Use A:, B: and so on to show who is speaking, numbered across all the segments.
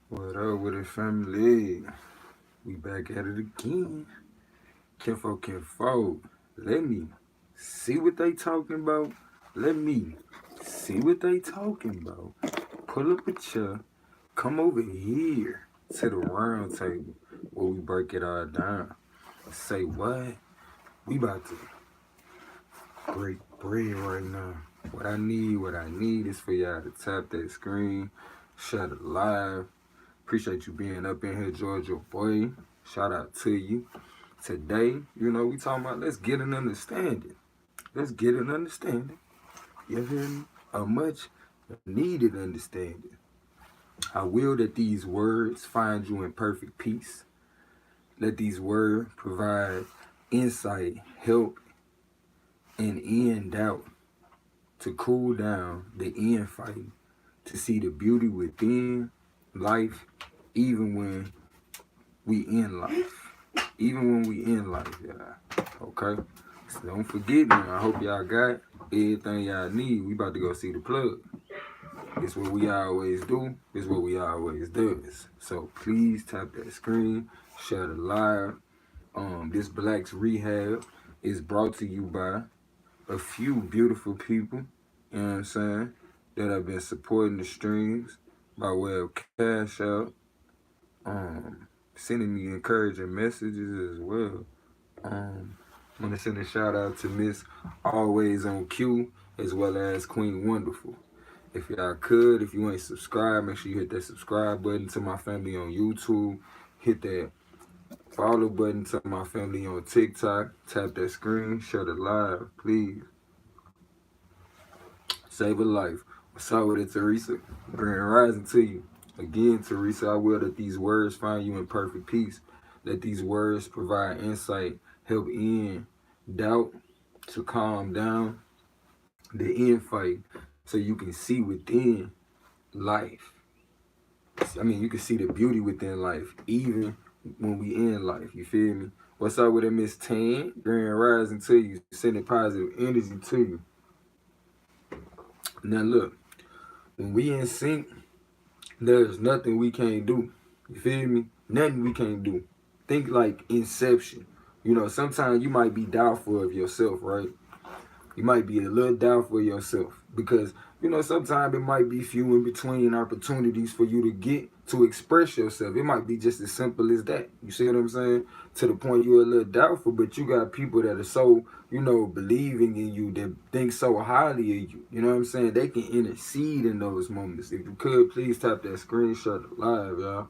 A: What up with it, family? We back at it again. Kinfolk. Let me see what they talking about. Let me see what they talking about. Pull up a chair. Come over here to the round table where we break it all down. Say what? We about to break bread right now. What I need is for y'all to tap that screen, share it live. Appreciate you being up in here, Georgia boy. Shout out to you. Today, we talking about let's get an understanding. Let's get an understanding. You hear me? A much needed understanding. I will that these words find you in perfect peace. Let these words provide insight, help, and end doubt to cool down the infighting, to see the beauty within life, even when we in life. Even when we in life, y'all. Okay? So don't forget me. I hope y'all got everything y'all need. We about to go see the plug. It's what we always do. It's what we always does. So please tap that screen, share the live. This Black's Rehab is brought to you by a few beautiful people, you know what I'm saying, that have been supporting the streams by way of cash out, sending me encouraging messages as well. I want to send a shout out to Miss Always on Q as well as Queen Wonderful. If y'all could, if you ain't subscribed, make sure you hit that subscribe button to my family on YouTube. Hit that follow button to my family on TikTok. Tap that screen, share the live, please. Save a life. What's up with it, Teresa? Grand rising to you. Again, Teresa, I will that these words find you in perfect peace. Let these words provide insight, help end doubt, to calm down the infight so you can see within life. I mean, you can see the beauty within life, even when we in life. You feel me? What's up with it, Miss Tan? Grand rising to you. Sending positive energy to you. Now look, when we in sync, there's nothing we can't do. You feel me? Nothing we can't do. Think like Inception. Sometimes you might be doubtful of yourself, right? You might be a little doubtful of yourself because, sometimes it might be few in between opportunities for you to get to express yourself. It might be just as simple as that. You see what I'm saying? To the point you're a little doubtful, but you got people that are so, believing in you, that think so highly of you. You know what I'm saying? They can intercede in those moments. If you could, please tap that screenshot live, y'all.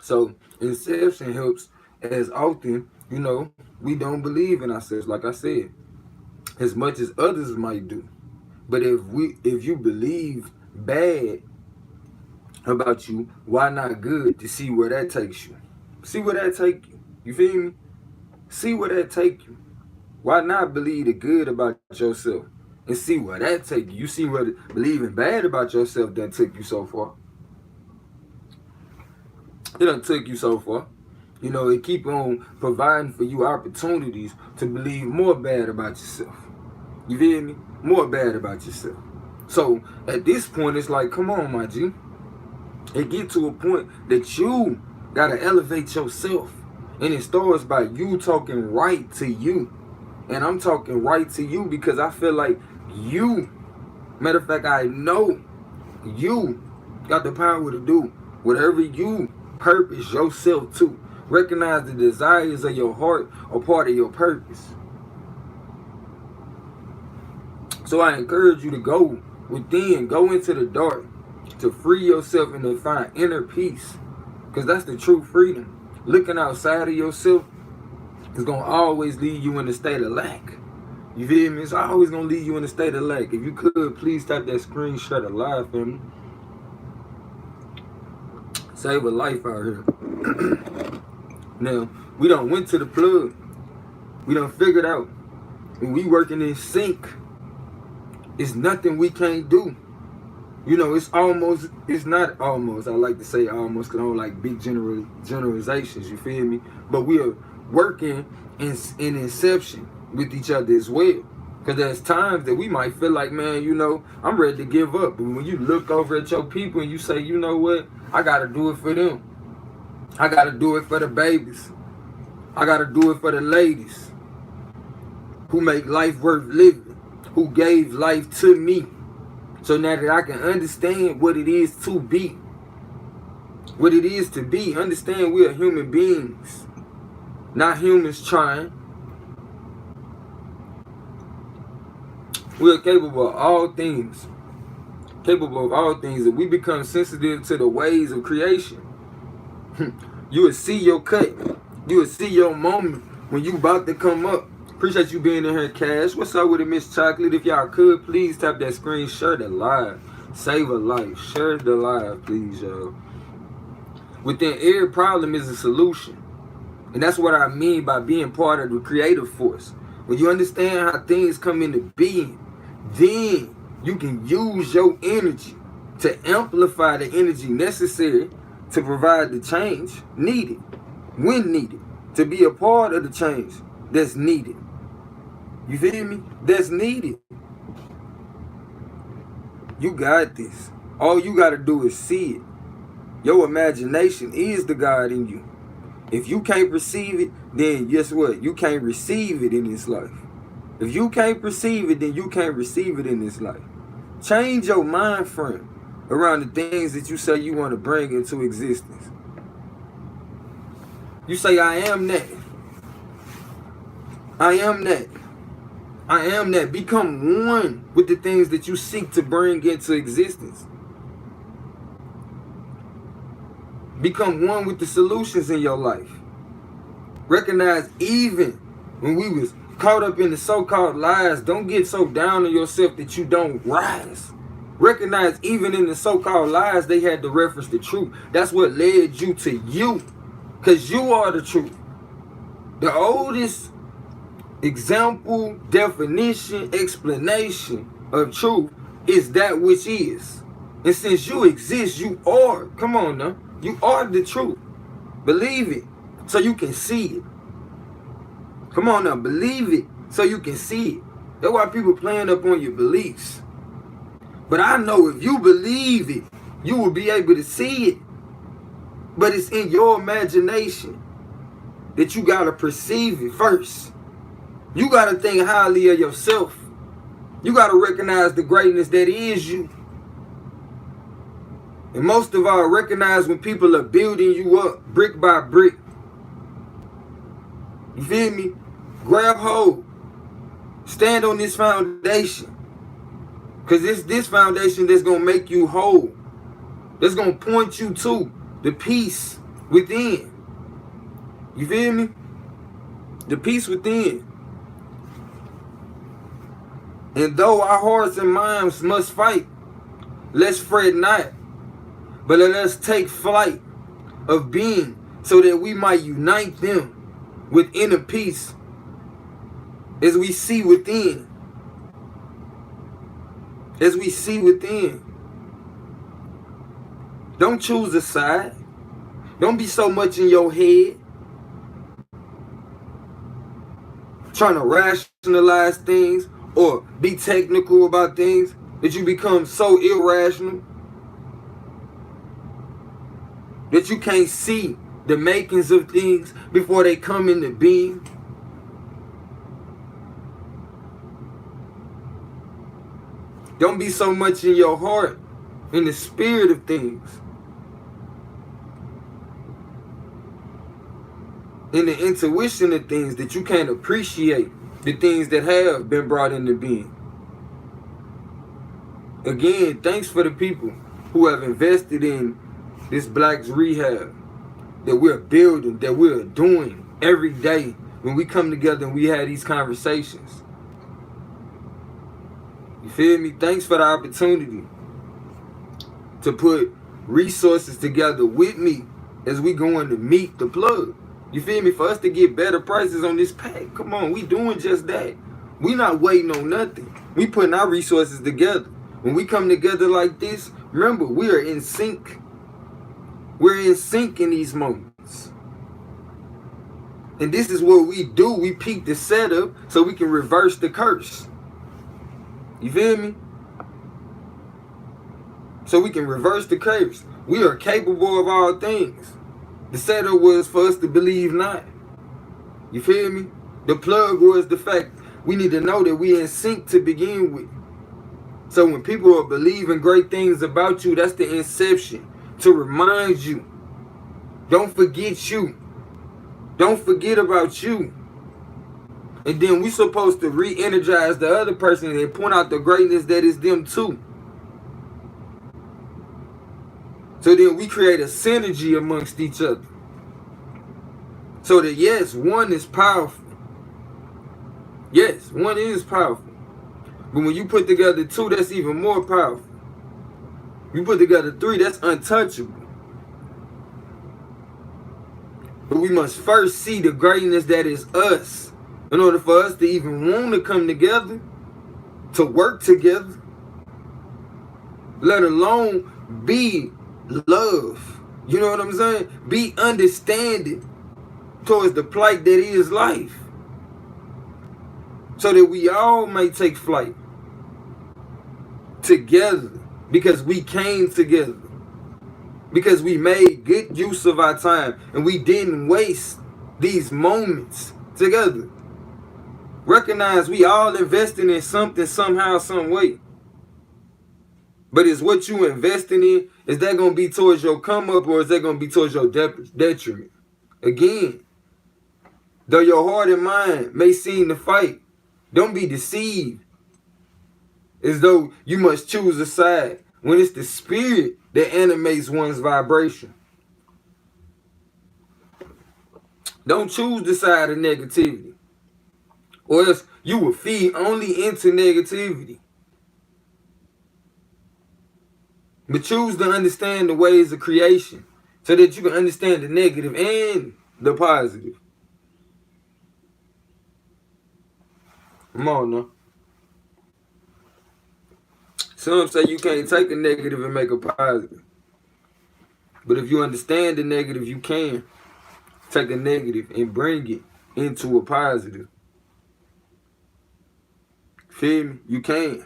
A: So Inception helps as often, we don't believe in ourselves, like I said, as much as others might do. But if you believe bad about you, why not good, to see where that takes you? See where that take you. You feel me? See where that take you. Why not believe the good about yourself and see where that take you? You see where believing bad about yourself done took you so far. It done took you so far. It keep on providing for you opportunities to believe more bad about yourself. You feel me? More bad about yourself. So at this point, it's like, come on, my G. It get to a point that you gotta elevate yourself. And it starts by you talking right to you. And I'm talking right to you because I feel like you, matter of fact, I know you got the power to do whatever you purpose yourself to. Recognize the desires of your heart are part of your purpose. So I encourage you to go within, go into the dark, to free yourself and to find inner peace. Because that's the true freedom. Looking outside of yourself is going to always leave you in a state of lack. You feel me? It's always going to leave you in a state of lack. If you could, please tap that screenshot alive, family. Save a life out here. Now, we done went to the plug. We done figured out when we working in sync, it's nothing we can't do. It's not almost. I like to say almost because I don't like big generalizations, you feel me? But we are working in inception with each other as well. Because there's times that we might feel like, man, I'm ready to give up. But when you look over at your people and you say, you know what? I got to do it for them. I got to do it for the babies. I got to do it for the ladies who make life worth living, who gave life to me. So now that I can understand what it is to be, what it is to be, understand we are human beings, not humans trying. We are capable of all things. Capable of all things. If we become sensitive to the ways of creation, you will see your cut. You will see your moment when you about to come up. Appreciate you being in here, Cash. What's up with it, Miss Chocolate? If y'all could, please tap that screen, share the live. Save a life. Share the live, please, y'all. Within every problem is a solution. And that's what I mean by being part of the creative force. When you understand how things come into being, then you can use your energy to amplify the energy necessary to provide the change needed, when needed, to be a part of the change that's needed. You feel me? That's needed. You got this. All you got to do is see it. Your imagination is the God in you. If you can't perceive it, then guess what? You can't receive it in this life. If you can't perceive it, then you can't receive it in this life. Change your mind frame around the things that you say you want to bring into existence. You say, I am that. I am that. I am that. Become one with the things that you seek to bring into existence. Become one with the solutions in your life. Recognize even when we was caught up in the so-called lies, don't get so down on yourself that you don't rise. Recognize even in the so-called lies, they had to reference the truth. That's what led you to you. Because you are the truth. The oldest example, definition, explanation of truth is that which is. And since you exist, you are. Come on now. You are the truth. Believe it so you can see it. Come on now. Believe it so you can see it. That's why people playing up on your beliefs. But I know if you believe it, you will be able to see it. But it's in your imagination that you got to perceive it first. You got to think highly of yourself. You got to recognize the greatness that is you. And most of all, recognize when people are building you up brick by brick. You feel me? Grab hold. Stand on this foundation. Because it's this foundation that's going to make you whole. That's going to point you to the peace within. You feel me? The peace within. And though our hearts and minds must fight, let's fret not, but let us take flight of being so that we might unite them with inner peace as we see within. As we see within. Don't choose a side. Don't be so much in your head trying to rationalize things or be technical about things that you become so irrational that you can't see the makings of things before they come into being. Don't be so much in your heart, in the spirit of things, in the intuition of things, that you can't appreciate the things that have been brought into being. Again, thanks for the people who have invested in this Blacks Rehab that we're building, that we're doing every day when we come together and we have these conversations. You feel me? Thanks for the opportunity to put resources together with me as we going to meet the plug. You feel me? For us to get better prices on this pack. Come on, we doing just that. We not waiting on nothing. We putting our resources together. When we come together like this, remember, we are in sync. We're in sync in these moments. And this is what we do. We peak the setup so we can reverse the curse. You feel me? So we can reverse the curse. We are capable of all things. The setup was for us to believe not. You feel me? The plug was the fact we need to know that we in sync to begin with. So when people are believing great things about you, that's the inception. To remind you. Don't forget you. Don't forget about you. And then we supposed to re-energize the other person and point out the greatness that is them too. So then we create a synergy amongst each other. So that yes, one is powerful. Yes, one is powerful. But when you put together two, that's even more powerful. You put together three, that's untouchable. But we must first see the greatness that is us in order for us to even want to come together, to work together, let alone be love. You know what I'm saying? Be understanding towards the plight that is life. So that we all may take flight together because we came together. Because we made good use of our time and we didn't waste these moments together. Recognize we all investing in something somehow, some way. But is what you investing in, is that going to be towards your come up or is that going to be towards your detriment? Again, though your heart and mind may seem to fight, don't be deceived as though you must choose a side when it's the spirit that animates one's vibration. Don't choose the side of negativity, or else you will feed only into negativity. But choose to understand the ways of creation so that you can understand the negative and the positive. Come on now. Some say you can't take a negative and make a positive. But if you understand the negative, you can take a negative and bring it into a positive. Feel me? You can.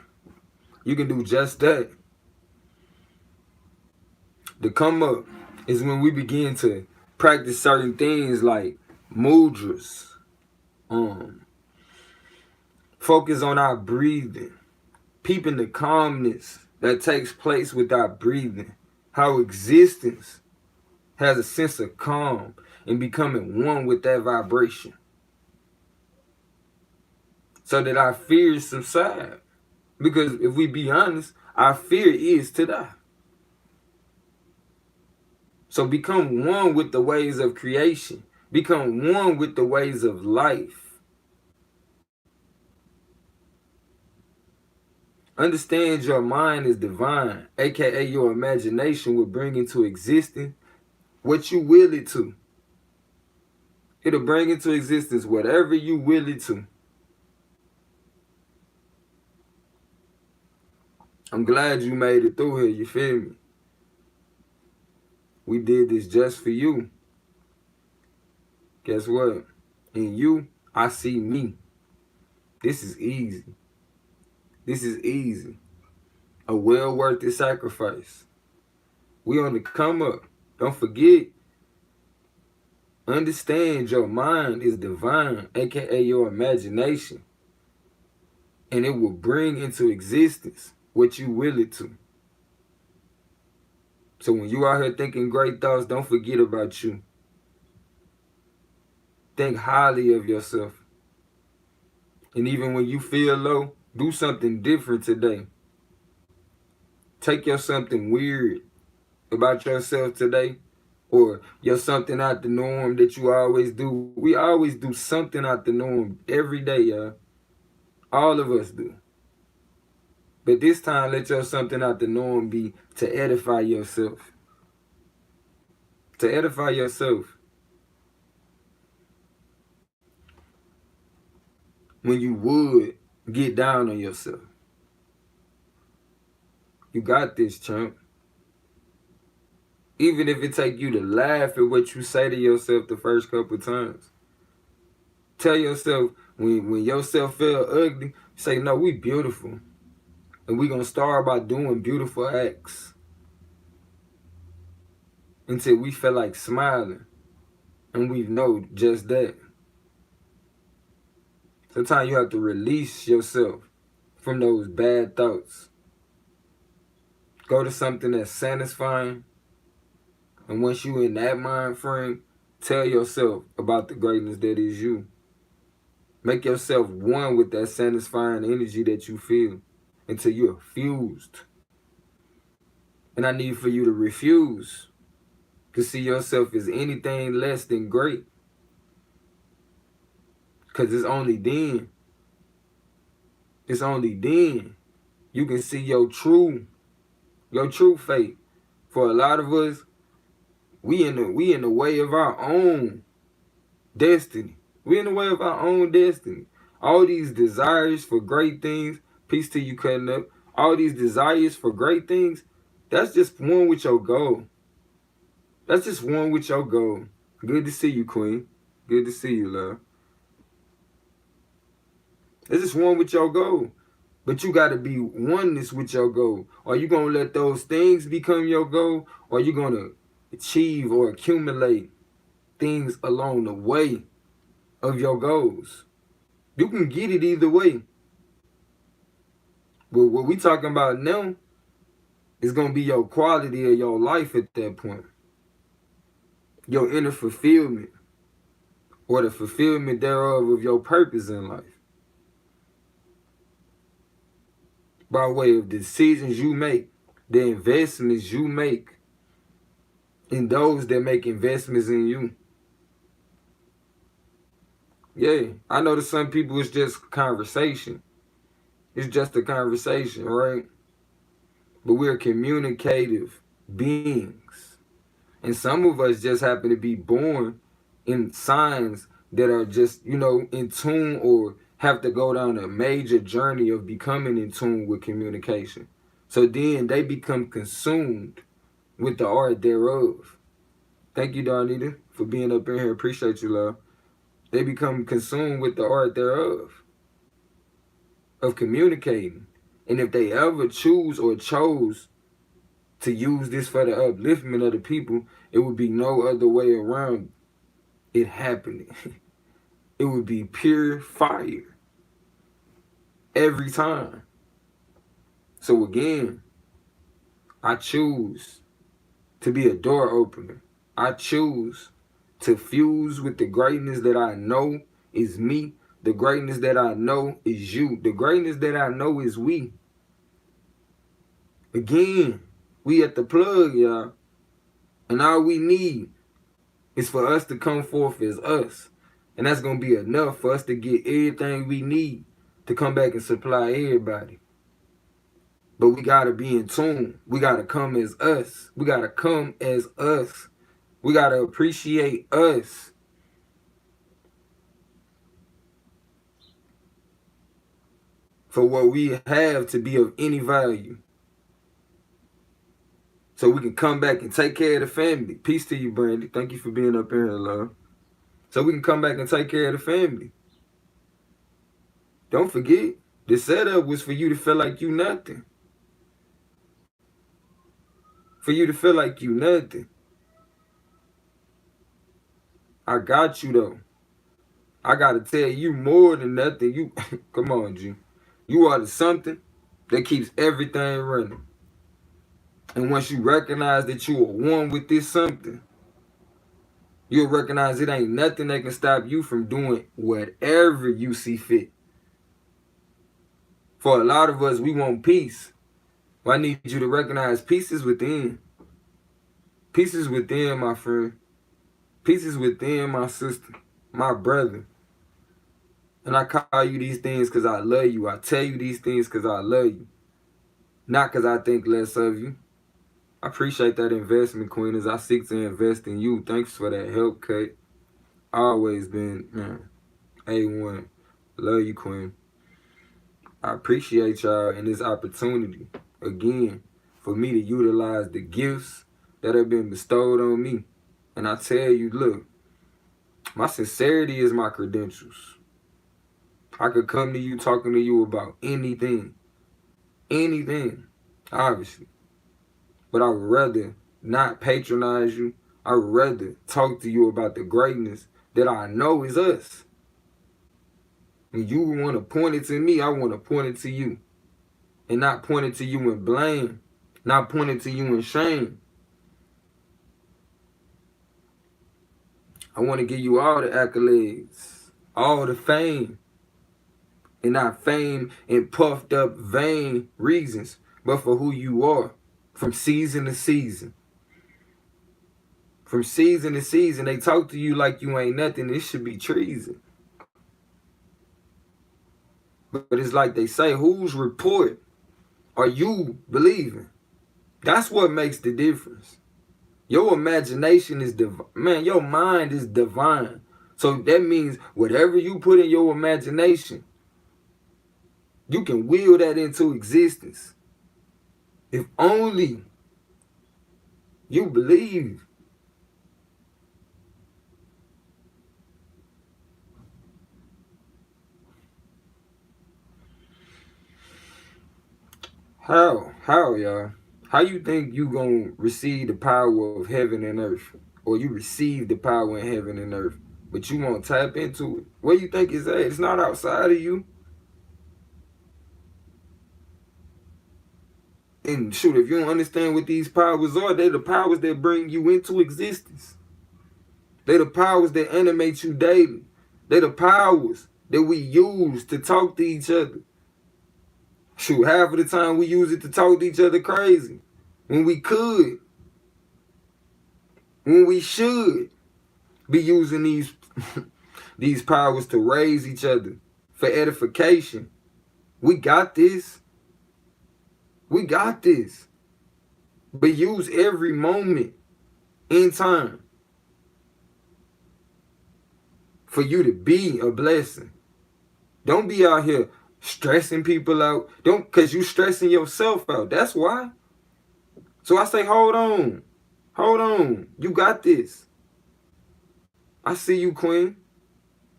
A: You can do just that. The come up is when we begin to practice certain things like mudras. Focus on our breathing. Peeping the calmness that takes place with our breathing. How existence has a sense of calm and becoming one with that vibration. So that our fears subside. Because if we be honest, our fear is to die. So become one with the ways of creation. Become one with the ways of life. Understand your mind is divine, aka your imagination will bring into existence what you will it to. It'll bring into existence whatever you will it to. I'm glad you made it through here, you feel me? We did this just for you. Guess what? In you, I see me. This is easy. This is easy. A well worth the sacrifice. We on the come up. Don't forget. Understand your mind is divine, aka your imagination. And it will bring into existence what you will it to. So when you out here thinking great thoughts, don't forget about you. Think highly of yourself. And even when you feel low, do something different today. Take your something weird about yourself today, or your something out the norm that you always do. We always do something out the norm every day, y'all. All of us do. But this time, let your something out the norm be to edify yourself. To edify yourself. When you would get down on yourself. You got this, chump. Even if it take you to laugh at what you say to yourself the first couple times. Tell yourself, when yourself feel ugly, say, no, we beautiful. And we're going to start by doing beautiful acts until we feel like smiling. And we know just that. Sometimes you have to release yourself from those bad thoughts. Go to something that's satisfying. And once you in that mind frame, tell yourself about the greatness that is you. Make yourself one with that satisfying energy that you feel until you're fused. And I need for you to refuse to see yourself as anything less than great. Because it's only then you can see your true fate. For a lot of us, we in the way of our own destiny. We in the way of our own destiny. All these desires for great things, peace to you cutting up, all these desires for great things, that's just one with your goal. That's just one with your goal. Good to see you, Queen. Good to see you, love. It's just one with your goal. But you got to be oneness with your goal. Are you going to let those things become your goal? Or are you going to achieve or accumulate things along the way of your goals? You can get it either way. But what we talking about now is going to be your quality of your life at that point. Your inner fulfillment. Or the fulfillment thereof of your purpose in life. By way of decisions you make, the investments you make in those that make investments in you. Yeah, I know to some people it's just conversation. It's just a conversation, right? But we're communicative beings. And some of us just happen to be born in signs that are just, in tune or have to go down a major journey of becoming in tune with communication. So then they become consumed with the art thereof. Thank you, Darnita, for being up in here. Appreciate you, love. They become consumed with the art thereof, of communicating. And if they ever choose or chose to use this for the upliftment of the people, it would be no other way around it happening. It would be pure fire every time. So again, I choose to be a door opener. I choose to fuse with the greatness that I know is me. The greatness that I know is you. The greatness that I know is we. Again, we at the plug, y'all. And all we need is for us to come forth as us. And that's going to be enough for us to get everything we need to come back and supply everybody. But we got to be in tune. We got to come as us. We got to come as us. We got to appreciate us. For what we have to be of any value. So we can come back and take care of the family. Peace to you, Brandy. Thank you for being up here, love. So we can come back and take care of the family. Don't forget, the setup was for you to feel like you nothing. For you to feel like you nothing. I got you, though. I got to tell you more than nothing. You, come on, G. You are the something that keeps everything running. And once you recognize that you are one with this something, you'll recognize it ain't nothing that can stop you from doing whatever you see fit. For a lot of us, we want peace. Well, I need you to recognize peace is within. Peace is within, my friend. Peace is within, my sister, my brother. And I call you these things because I love you. I tell you these things because I love you. Not because I think less of you. I appreciate that investment, Queen, as I seek to invest in you. Thanks for that help, Kate. Always been, man, A1. Love you, Queen. I appreciate y'all and this opportunity, again, for me to utilize the gifts that have been bestowed on me. And I tell you, look, my sincerity is my credentials. I could come to you talking to you about anything. anything, obviously. But I would rather not patronize you. I would rather talk to you about the greatness that I know is us. When you want to point it to me, I want to point it to you. And not point it to you in blame. Not point it to you in shame. I want to give you all the accolades, all the fame. And not fame in puffed up vain reasons, but for who you are from season to season. From season to season, they talk to you like you ain't nothing. It should be treason. But it's like they say, whose report are you believing? That's what makes the difference. Your imagination is divine. Man, your mind is divine. So that means whatever you put in your imagination, you can will that into existence. If only you believe. How, y'all? How you think you gonna receive the power of heaven and earth? Or you receive the power in heaven and earth, but you won't tap into it? Where you think it's at? It's not outside of you. And shoot, if you don't understand what these powers are, they're the powers that bring you into existence. They're the powers that animate you daily. They're the powers that we use to talk to each other. Shoot, half of the time we use it to talk to each other crazy. When we could, when we should be using these these powers to raise each other for edification. We got this. We got this. But use every moment in time for you to be a blessing. Don't be out here stressing people out. Don't, because you stressing yourself out. That's why. So I say, hold on. Hold on. You got this. I see you, Queen.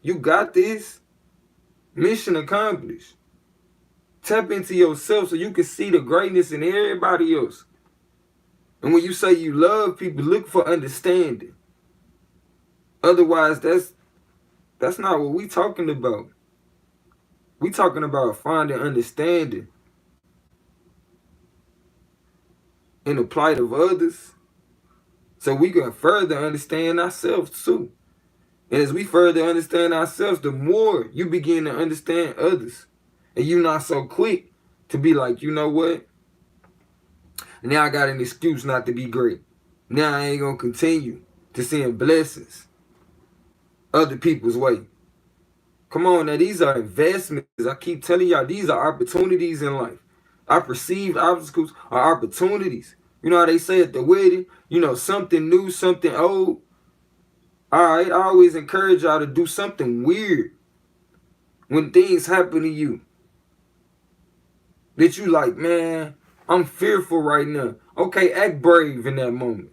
A: You got this. Mission accomplished. Tap into yourself so you can see the greatness in everybody else. And when you say you love people, look for understanding. Otherwise, that's not what we talking about. We talking about finding understanding in the plight of others so we can further understand ourselves too. And as we further understand ourselves, the more you begin to understand others. And you're not so quick to be like, you know what? Now I got an excuse not to be great. Now I ain't going to continue to send blessings other people's way. Come on, now these are investments. I keep telling y'all, these are opportunities in life. Our perceived obstacles are opportunities. You know how they say at the wedding, you know, something new, something old. All right, I always encourage y'all to do something weird when things happen to you. That you like, man, I'm fearful right now. Okay, act brave in that moment.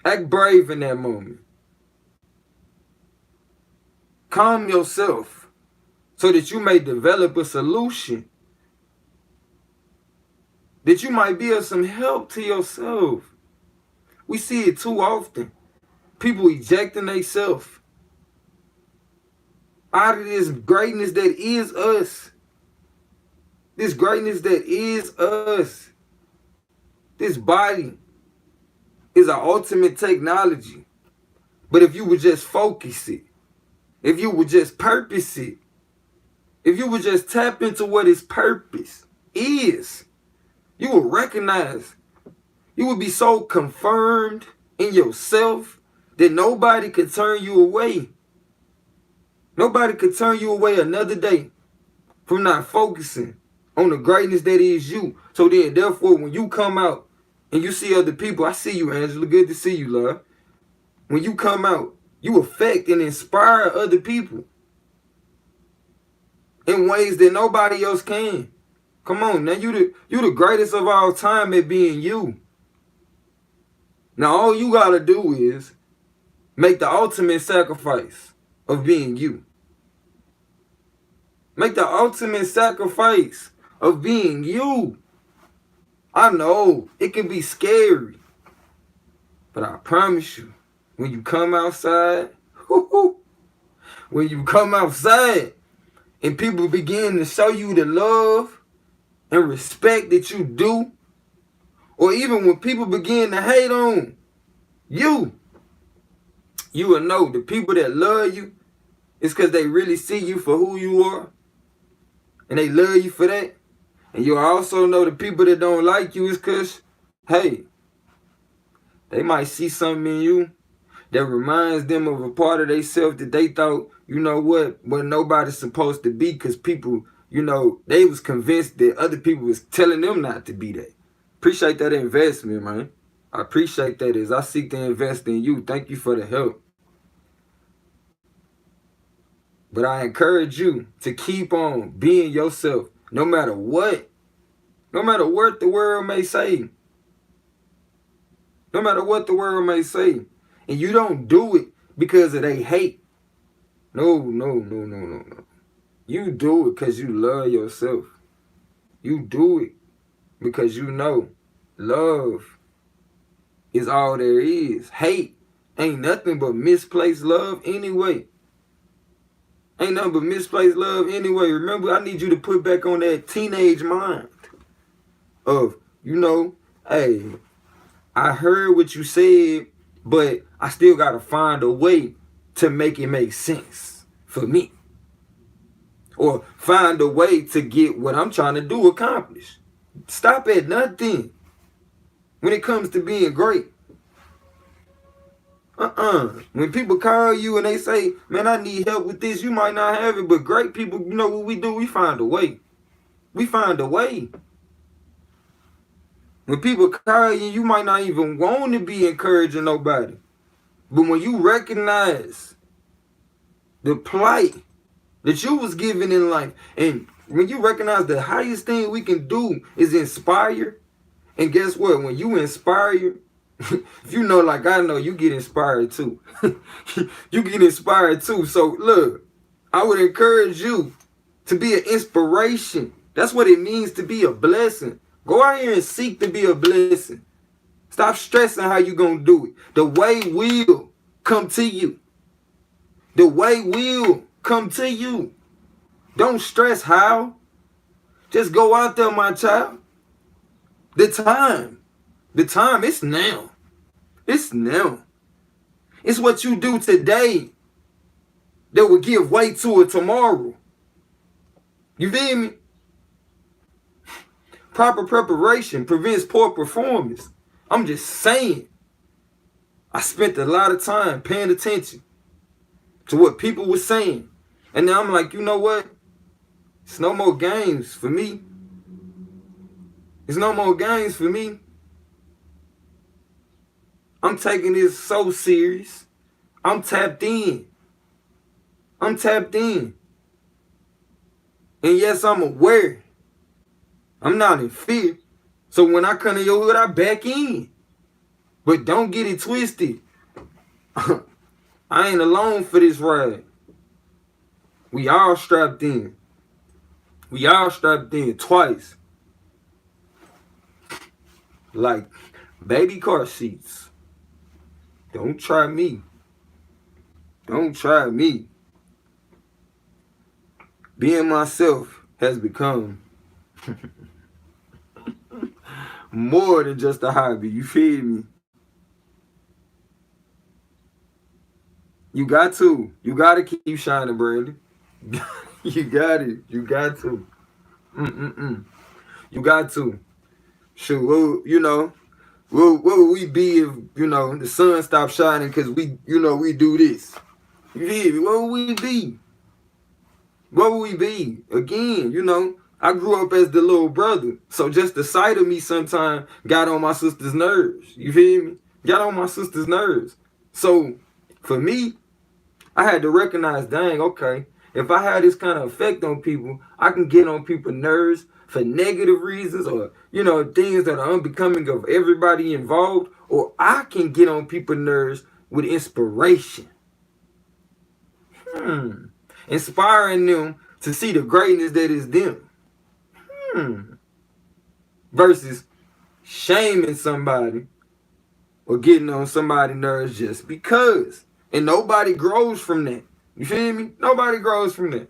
A: Act brave in that moment. Calm yourself so that you may develop a solution. That you might be of some help to yourself. We see it too often. People ejecting themselves out of this greatness that is us. This greatness that is us. This body is our ultimate technology. But if you would just focus it, if you would just purpose it, if you would just tap into what its purpose is, you will recognize, you will be so confirmed in yourself that nobody could turn you away. Nobody could turn you away another day from not focusing on the greatness that is you. So then, therefore, when you come out and you see other people, I see you, Angela. Good to see you, love. When you come out, you affect and inspire other people in ways that nobody else can. Come on, now you the greatest of all time at being you. Now all you gotta do is make the ultimate sacrifice of being you. Make the ultimate sacrifice of being you. I know it can be scary, but I promise you, when you come outside, when you come outside and people begin to show you the love and respect that you do, or even when people begin to hate on you, you will know the people that love you is because they really see you for who you are, and they love you for that. And you also know the people that don't like you is because, hey, they might see something in you that reminds them of a part of themselves that they thought, you know what nobody's supposed to be, because people, they was convinced that other people was telling them not to be that. Appreciate that investment, man. I appreciate that as I seek to invest in you. Thank you for the help. But I encourage you to keep on being yourself, no matter what. No matter what the world may say. No matter what the world may say. And you don't do it because of they hate. No. You do it because you love yourself. You do it because you know love is all there is. Hate ain't nothing but misplaced love anyway. Ain't nothing but misplaced love anyway. Remember, I need you to put back on that teenage mind of, hey, I heard what you said, but I still got to find a way to make it make sense for me. Or find a way to get what I'm trying to do accomplished. Stop at nothing when it comes to being great. When people call you and they say, man, I need help with this, you might not have it, but great people, you know what we do? We find a way. We find a way. When people call you, you might not even want to be encouraging nobody. But when you recognize the plight that you was given in life, and when you recognize the highest thing we can do is inspire, and guess what? When you inspire, if you know like I know, you get inspired too. You get inspired too. So look, I would encourage you to be an inspiration. That's what it means to be a blessing. Go out here and seek to be a blessing. Stop stressing how you gonna do it. The way will come to you. The way will come to you. Don't stress how. Just go out there, my child. The time, it's now. It's now. It's what you do today that will give way to it tomorrow. You feel me? Proper preparation prevents poor performance. I'm just saying. I spent a lot of time paying attention to what people were saying. And now I'm like, you know what? It's no more games for me. It's no more games for me. I'm taking this so serious. I'm tapped in. I'm tapped in. And yes, I'm aware. I'm not in fear. So when I come to your hood, I back in. But don't get it twisted. I ain't alone for this ride. We all strapped in. We all strapped in twice. Like baby car seats. Don't try me. Don't try me. Being myself has become more than just a hobby. You feel me? You got to. You got to keep shining, Brandon. You got it. You got to. You got to. Shoot, what would we be if, the sun stopped shining because we do this? You feel me? What would we be? What would we be? Again, I grew up as the little brother. So just the sight of me sometimes got on my sister's nerves. You feel me? Got on my sister's nerves. So for me, I had to recognize, dang, okay, if I have this kind of effect on people, I can get on people's nerves for negative reasons or, things that are unbecoming of everybody involved, or I can get on people's nerves with inspiration. Inspiring them to see the greatness that is them. Versus shaming somebody or getting on somebody's nerves just because. And nobody grows from that. You feel me? Nobody grows from that.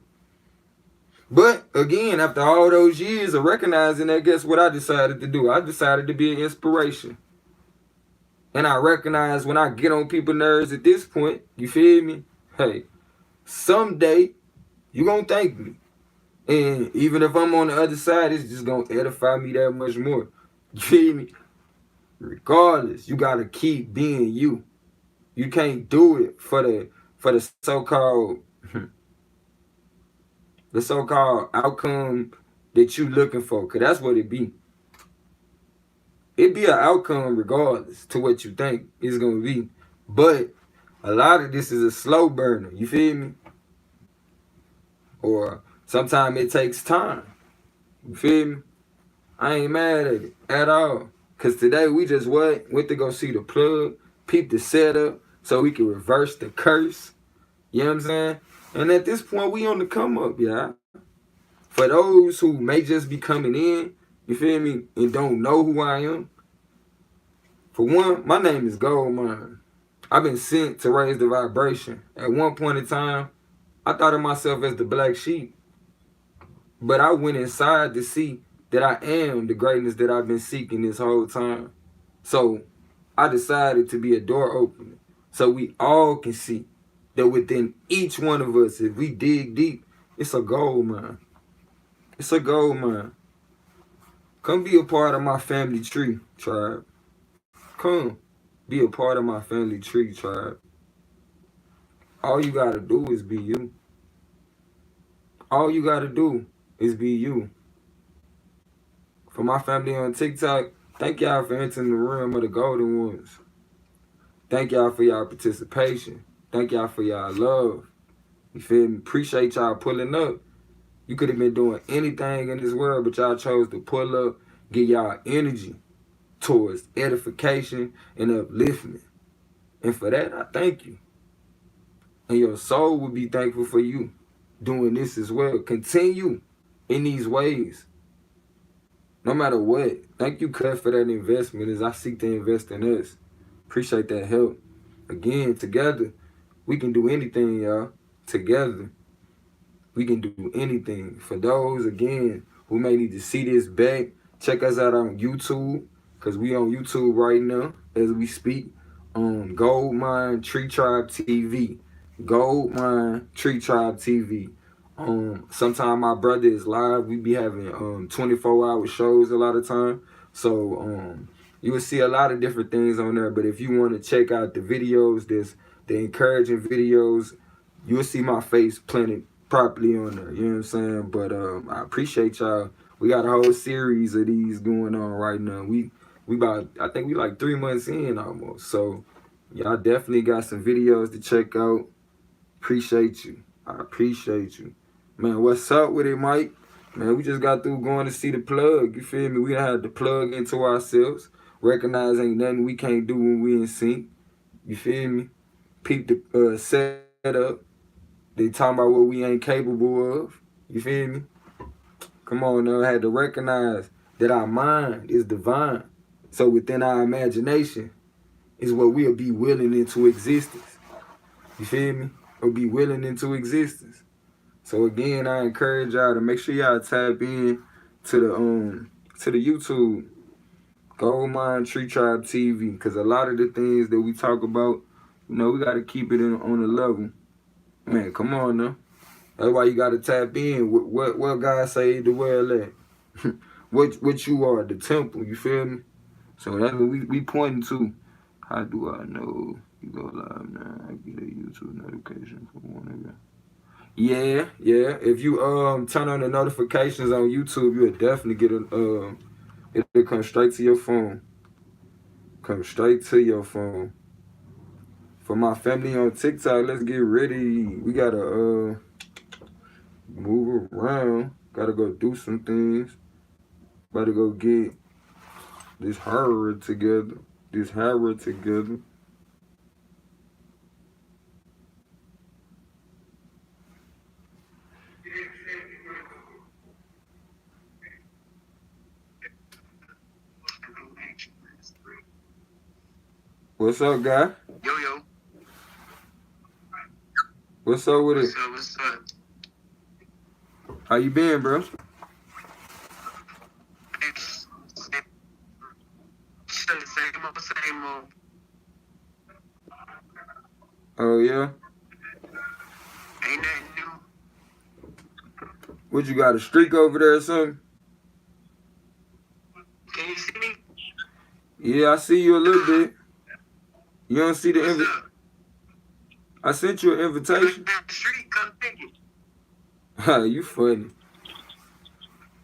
A: But again, after all those years of recognizing that, guess what I decided to do? I decided to be an inspiration. And I recognize when I get on people's nerves at this point, you feel me? Hey, someday you gonna thank me. And even if I'm on the other side, it's just gonna edify me that much more. You feel me? Regardless, you gotta keep being you. You can't do it for the so-called the so-called outcome that you looking for, cause that's what it be. It be an outcome regardless to what you think it's gonna be. But a lot of this is a slow burner, you feel me? Or sometimes it takes time. You feel me? I ain't mad at it at all. Cause today we just went to go see the plug, peep the setup, so we can reverse the curse. You know what I'm saying? And at this point we on the come up, yeah. For those who may just be coming in, you feel me, and don't know who I am. For one, my name is Goldmine. I've been sent to raise the vibration. At one point in time, I thought of myself as the black sheep. But I went inside to see that I am the greatness that I've been seeking this whole time. So I decided to be a door opener. So we all can see that within each one of us, if we dig deep, it's a gold mine. It's a gold mine. Come be a part of my family tree, tribe. Come be a part of my family tree, tribe. All you gotta do is be you. All you gotta do is be you. For my family on TikTok, thank y'all for entering the realm of the golden ones. Thank y'all for y'all participation. Thank y'all for y'all love. You feel me? Appreciate y'all pulling up. You could have been doing anything in this world, but y'all chose to pull up, get y'all energy towards edification and upliftment. And for that, I thank you. And your soul will be thankful for you doing this as well. Continue in these ways. No matter what. Thank you, Cut, for that investment as I seek to invest in us. Appreciate that help. Again, together, we can do anything, y'all. Together, we can do anything. For those, again, who may need to see this back, check us out on YouTube, because we on YouTube right now as we speak. Gold Mine Tree Tribe TV. Gold Mine Tree Tribe TV. Sometime my brother is live. We be having 24-hour shows a lot of time. So you will see a lot of different things on there. But if you want to check out the videos, there's the encouraging videos, you'll see my face planted properly on there. You know what I'm saying? But I appreciate y'all. We got a whole series of these going on right now. We about, I think we like 3 months in almost. So y'all definitely got some videos to check out. Appreciate you. I appreciate you. Man, what's up with it, Mike? Man, we just got through going to see the plug. You feel me? We had to plug into ourselves. Recognize ain't nothing we can't do when we in sync. You feel me? Peep the setup. They talking about what we ain't capable of. You feel me? Come on now. I had to recognize that our mind is divine. So within our imagination is what we'll be willing into existence. You feel me? Or be willing into existence. So again, I encourage y'all to make sure y'all tap in to the YouTube Gold Mine Tree Tribe TV, because a lot of the things that we talk about, you know, we got to keep it on the level. Man, come on now. That's why you got to tap in. What God say the world at? what you are, the temple. You feel me? So that's what we pointing to. How do I know you go live now? I get a YouTube notification for one of you. Yeah. If you turn on the notifications on YouTube, you'll definitely get it'll come straight to your phone. Come straight to your phone. For my family on TikTok, let's get ready. We gotta move around. Gotta go do some things. Gotta go get this horror together. What's up, guy?
B: Yo.
A: What's up with it?
B: What's up?
A: How you been, bro?
B: Same old.
A: Oh, yeah?
B: Ain't nothing new.
A: What, you got a streak over there or something?
B: Can you see me?
A: Yeah, I see you a little bit. You don't see the
B: What's up?
A: I sent you an invitation.
B: That street, come pick it.
A: Ha, you funny.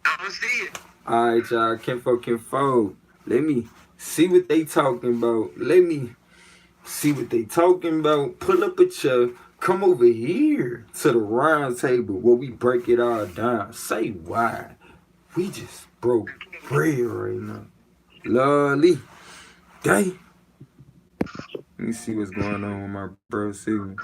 B: I don't see it.
A: Alright, y'all. Kinfo. Let me see what they talking about. Let me see what they talking about. Pull up a chair. Come over here to the round table where we break it all down. Say why. We just broke bread right now. Lovely. Day. Let me see what's going on with my bro signal.